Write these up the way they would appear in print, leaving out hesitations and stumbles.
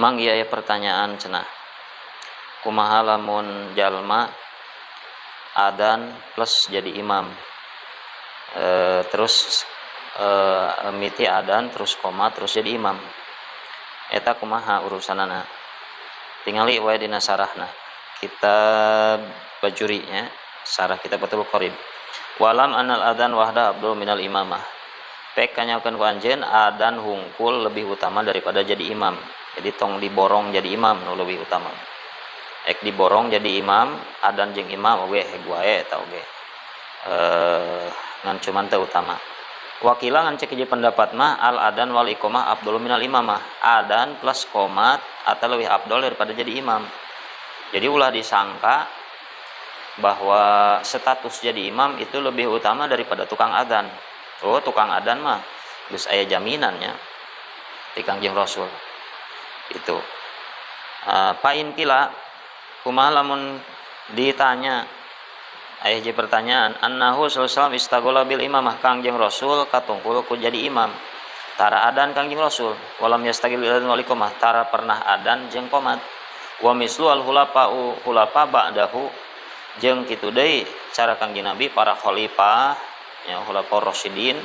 Mang ieu pertanyaan cenah. Kumaha lamun jalma adzan plus jadi imam. Terus miti adzan terus qomat terus jadi imam. Eta kumaha urusanana? Tingali wae dina sarahna. Kita bajurinya sarah kita betul qarib. Walam anal adzan wahda abdul minal imamah. Pek kanyakeun ku anjeun adzan hungkul lebih utama daripada jadi imam. Jadi tong diborong jadi imam nu lebih utama. Ek diborong jadi imam, adzan jeung imam oge heg wae eta oge. Ngan cuman teu utama. Wakila ngan cek ieu pendapat mah al adzan wal iqamah afdhalu minal imamah. Adzan plus qomat atau lebih afdal daripada jadi imam. Jadi ulah disangka bahwa status jadi imam itu lebih utama daripada tukang adzan. Oh, tukang adzan mah geus aya jaminannya di Kangjeng Rasul. Itu. Pain kila kumaha lamun ditanya aya hiji pertanyaan annahu sallallahu istaghala bil imamah Kangjeng Rasul katungkul ku jadi imam tara adzan Kangjeng Rasul walam yastagil bil adzan wal iqamah tara pernah adzan jeung qomat wa mislu al hulapa ba'dahu jeung kitu deui cara Kangjeng Nabi para khalifah nya khulafaur rasyidin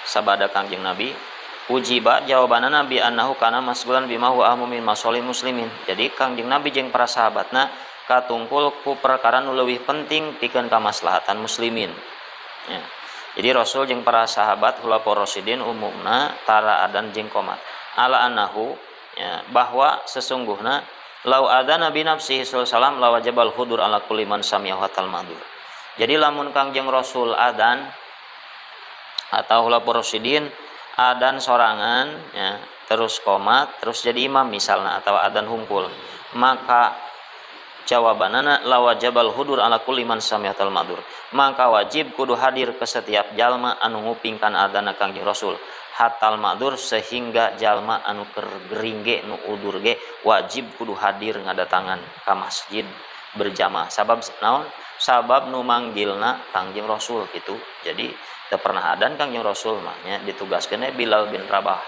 sabada Kangjeng Nabi ujiba jawabanana Nabi annahu kana masbulan bima huwa ahmu min masalih muslimin. Jadi Kangjeng Nabi jeung para sahabatna katungkul ku perkara nu leuwih penting pikeun kamaslahatan muslimin. Ya. Jadi Rasul jeung para sahabat khulafaur rasyidin umumna tara adzan jeung qomat. Ala annahu ya, bahwa sesungguhna lau adzana bi nafsihi sallallahu la wajibal hudur ala kulli man sami'ahu hatal madur. Jadi lamun Kangjeng Rasul adzan atau khulafaur rasyidin adzan sorangan ya, terus qomat terus jadi imam misalnya atau adzan hungkul maka jawabanana la wajibal hudur ala kulli man sami'atal madur maka wajib kudu hadir ke setiap jalma anu ngupingkan adzan Kangjeng Rasul hatal madur sehingga jalma anu keur gering ge nu udur ge wajib kudu hadir ngadatangan ka masjid berjamaah sabab naon sabab nu manggilna Kangjeng Rasul gitu. Jadi teu pernah adzan Kangjeng Rasul mah nya ditugaskeun Bilal bin Rabah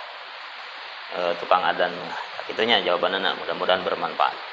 tukang adzan mah. Kitunya jawabanana mudah-mudahan bermanfaat.